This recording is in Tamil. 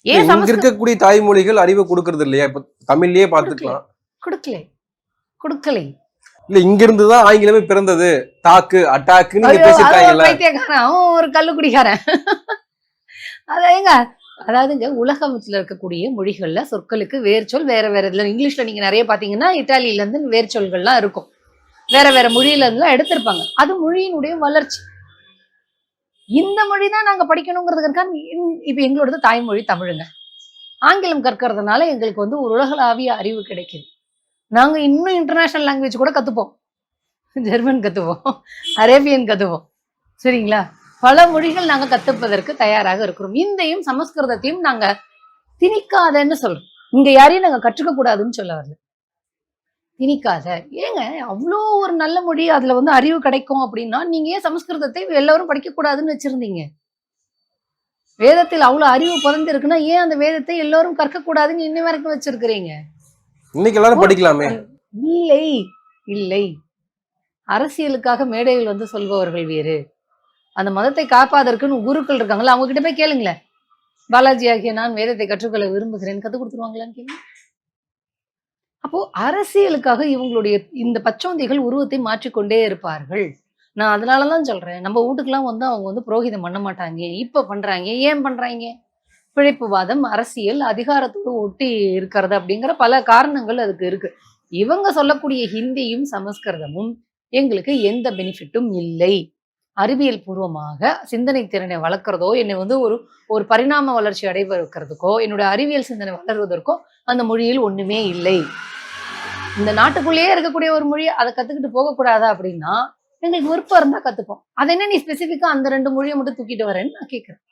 ஏன் இங்க இருக்கக்கூடிய தாய்மொழிகள் அறிவை கொடுக்கறது இல்லையா? இப்ப தமிழ்லயே பாத்துக்கலாம். கொடுக்கலை. இல்ல இங்க இருந்துதான் ஆங்கிலமே பிறந்தது. தாக்கு அட்டாக்குன்னு பைத்தியக்காரன், அவன் ஒரு கல்லுக்குடிக்காரன். அதாங்க, அதாவதுங்க உலகத்துல இருக்கக்கூடிய மொழிகள்ல சொற்களுக்கு வேர்ச்சொல் வேற வேற இதுல. இங்கிலீஷ்ல நீங்க நிறைய பாத்தீங்கன்னா இத்தாலியில இருந்து வேர்ச்சொல்கள்லாம் இருக்கும், வேற வேற மொழியில இருந்துலாம் எடுத்திருப்பாங்க. அது மொழியினுடைய வளர்ச்சி. இந்த மொழி தான் நாங்க படிக்கணுங்கிறதுக்காக இப்ப எங்களோட தாய்மொழி தமிழுங்க. ஆங்கிலம் கற்கிறதுனால எங்களுக்கு வந்து ஒரு உலகளாவிய அறிவு கிடைக்குது. நாங்க இன்னும் இன்டர்நேஷனல் லாங்குவேஜ் கூட கத்துப்போம். ஜெர்மன் கத்துவோம், அரேபியன் கத்துவோம், சரிங்களா? பல மொழிகள் நாங்க கத்துப்பதற்கு தயாராக இருக்கிறோம். இந்தையும் சமஸ்கிருதத்தையும் நாங்க திணிக்காதன்னு சொல்றோம். இங்க யாரையும் நாங்க கற்றுக்க கூடாதுன்னு சொல்ல வரல. திணிக்காத ஏங்க, அவ்வளோ ஒரு நல்ல மொழி, அதுல வந்து அறிவு கிடைக்கும் அப்படின்னா நீங்க ஏன் சமஸ்கிருதத்தை எல்லாரும் படிக்க கூடாதுன்னு வச்சிருந்தீங்க? வேதத்தில் அவ்வளவு அறிவு புதந்து இருக்குன்னா ஏன் அந்த வேதத்தை எல்லாரும் கற்க கூடாதுன்னு இன்ன வரைக்கும் வச்சிருக்கிறீங்க? இன்னைக்கு எல்லாரும் படிக்கலாமே. இல்லை இல்லை, அரசியலுக்காக மேடையில் வந்து சொல்பவர்கள் வேறு, அந்த மதத்தை காப்பாதற்குன்னு குருக்கள் இருக்காங்கல்ல, அவங்க கிட்ட போய் கேளுங்களேன். பாலாஜி ஆகிய நான் வேதத்தை கற்றுக்கொள்ள விரும்புகிறேன், கத்துக் கொடுத்துருவாங்களான்னு கேளுங்க. அப்போ அரசியலுக்காக இவங்களுடைய இந்த பச்சோந்திகள் உருவத்தை மாற்றிக்கொண்டே இருப்பார்கள். நான் அதனாலதான் சொல்றேன், நம்ம வீட்டுக்கெல்லாம் வந்து அவங்க வந்து புரோகிதம் பண்ண மாட்டாங்க. இப்ப பண்றாங்க. ஏன் பண்றாங்க? பிழைப்புவாதம், அரசியல், அதிகாரத்தோடு ஒட்டி இருக்கிறது அப்படிங்கிற பல காரணங்கள் அதுக்கு இருக்கு. இவங்க சொல்லக்கூடிய ஹிந்தியும் சமஸ்கிருதமும் எங்களுக்கு எந்த பெனிஃபிட்டும் இல்லை. அறிவியல் பூர்வமாக சிந்தனை திறனை வளர்க்கிறதோ, என்னை வந்து ஒரு பரிணாம வளர்ச்சி அடைவதற்கோ, என்னுடைய அறிவியல் சிந்தனை வளர்வதற்கோ அந்த மொழியில் ஒண்ணுமே இல்லை. இந்த நாட்டுக்குள்ளேயே இருக்கக்கூடிய ஒரு மொழி, அதை கத்துக்கிட்டு போகக்கூடாதா அப்படின்னா எங்களுக்கு விருப்பம் இருந்தா கத்துப்போம். அது என்ன நீ ஸ்பெசிபிக்கா அந்த 2 மொழியை மட்டும் தூக்கிட்டு வரேன்னு நான் கேட்கிறேன்.